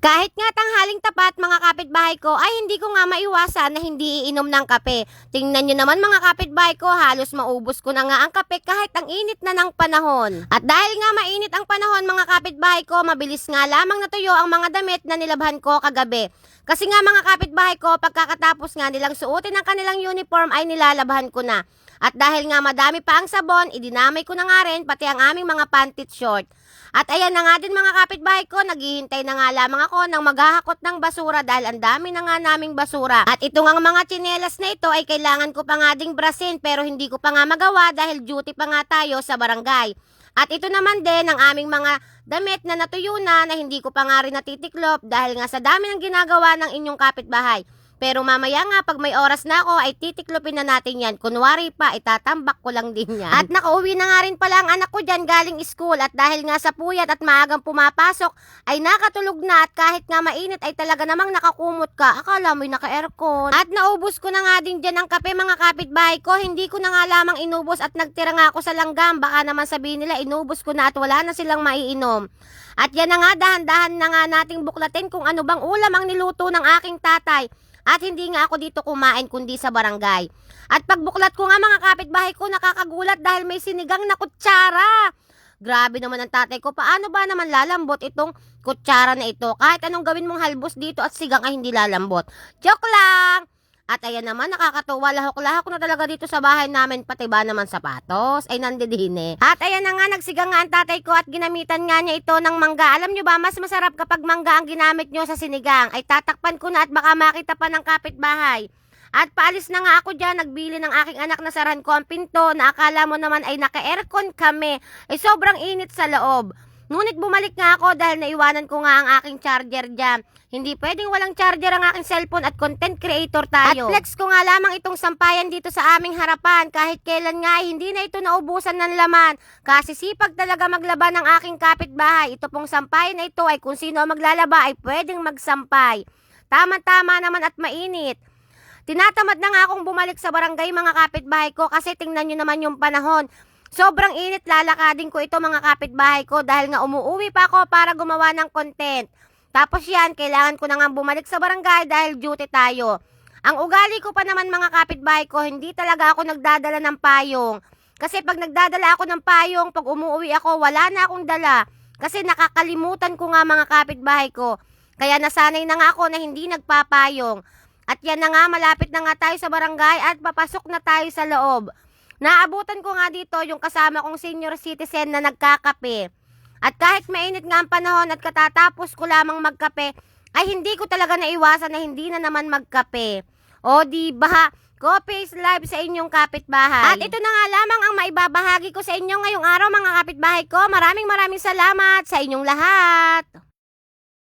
Kahit nga tanghaling tapat mga kapitbahay ko ay hindi ko nga maiwasan na hindi iinom ng kape. Tingnan nyo naman mga kapitbahay ko, halos maubos ko na nga ang kape kahit ang init na ng panahon. At dahil nga mainit ang panahon mga kapitbahay ko, mabilis nga lamang natuyo ang mga damit na nilabhan ko kagabi. Kasi nga mga kapitbahay ko, pagkakatapos nga nilang suotin ang kanilang uniform ay nilalabhan ko na. At dahil nga madami pa ang sabon, idinamay ko na nga rin pati ang aming mga pantit short. At ayan na nga din mga kapitbahay ko, naghihintay na nga lamang ako ng maghahakot ng basura dahil ang dami na nga naming basura. At ito nga mga tsinelas na ito ay kailangan ko pa nga ding brasin pero hindi ko pa nga magawa dahil duty pa nga tayo sa barangay. At ito naman din ang aming mga damit na natuyo na hindi ko pa nga rin natitiklop dahil nga sa dami ng ginagawa ng inyong kapitbahay. Pero mamaya nga pag may oras na ako ay titiklopin na natin yan. Kunwari pa, itatambak ko lang din yan. At nakauwi na nga rin pala ang anak ko dyan galing school. At dahil nga sa puyat at maagang pumapasok ay nakatulog na. At kahit nga mainit ay talaga namang nakakumot ka. Akala mo'y naka-aircon. At naubos ko na nga din dyan ang kape mga kapitbahay ko. Hindi ko na nga lamang inubos at nagtira nga ako sa langgam. Baka naman sabihin nila inubos ko na at wala na silang maiinom. At yan na nga, dahan-dahan na nga nating buklatin kung ano bang ulam ang niluto ng aking tatay. At hindi nga ako dito kumain kundi sa barangay. At pagbuklat ko nga mga kapitbahay ko, nakakagulat dahil may sinigang na kutsara. Grabe naman ang tatay ko. Paano ba naman lalambot itong kutsara na ito? Kahit anong gawin mong halbos dito at sigang ay hindi lalambot. Joke lang! At ayan naman, nakakatuwa, lahok-lahok na talaga dito sa bahay namin, pati ba naman sapatos, ay nandidine. At ayan na nga, nagsigang nga ang tatay ko at ginamitan nga niya ito ng mangga. Alam nyo ba, mas masarap kapag mangga ang ginamit nyo sa sinigang. Ay tatakpan ko na at baka makita pa ng kapitbahay. At paalis na nga ako dyan, nagbili ng aking anak na saran ko ang pinto, na akala mo naman ay naka-aircon kami. Ay sobrang init sa loob. Ngunit bumalik nga ako dahil naiwanan ko nga ang aking charger dyan. Hindi pwedeng walang charger ang aking cellphone at content creator tayo. At flex ko nga lamang itong sampayan dito sa aming harapan. Kahit kailan nga hindi na ito naubusan ng laman. Kasi sipag talaga maglaban ng aking kapitbahay. Ito pong sampayan na ito ay kung sino maglalaba ay pwedeng magsampay. Tama-tama naman at mainit. Tinatamad na nga akong bumalik sa barangay mga kapitbahay ko kasi tingnan nyo naman yung panahon. Sobrang init, lalakadin ko ito mga kapitbahay ko dahil nga umuwi pa ako para gumawa ng content. Tapos yan, kailangan ko na nga bumalik sa barangay dahil duty tayo. Ang ugali ko pa naman mga kapitbahay ko, hindi talaga ako nagdadala ng payong. Kasi pag nagdadala ako ng payong, pag umuwi ako, wala na akong dala. Kasi nakakalimutan ko nga mga kapitbahay ko. Kaya nasanay na nga ako na hindi nagpapayong. At yan na nga, malapit na nga tayo sa barangay at papasok na tayo sa loob. Naabutan ko nga dito yung kasama kong senior citizen na nagkakape. At kahit mainit nga ang panahon at katatapos ko lamang magkape, ay hindi ko talaga naiwasan na hindi na naman magkape. O diba, Coffee is live sa inyong kapitbahay. At ito na nga lamang ang maibabahagi ko sa inyo ngayong araw mga kapitbahay ko. Maraming salamat sa inyong lahat.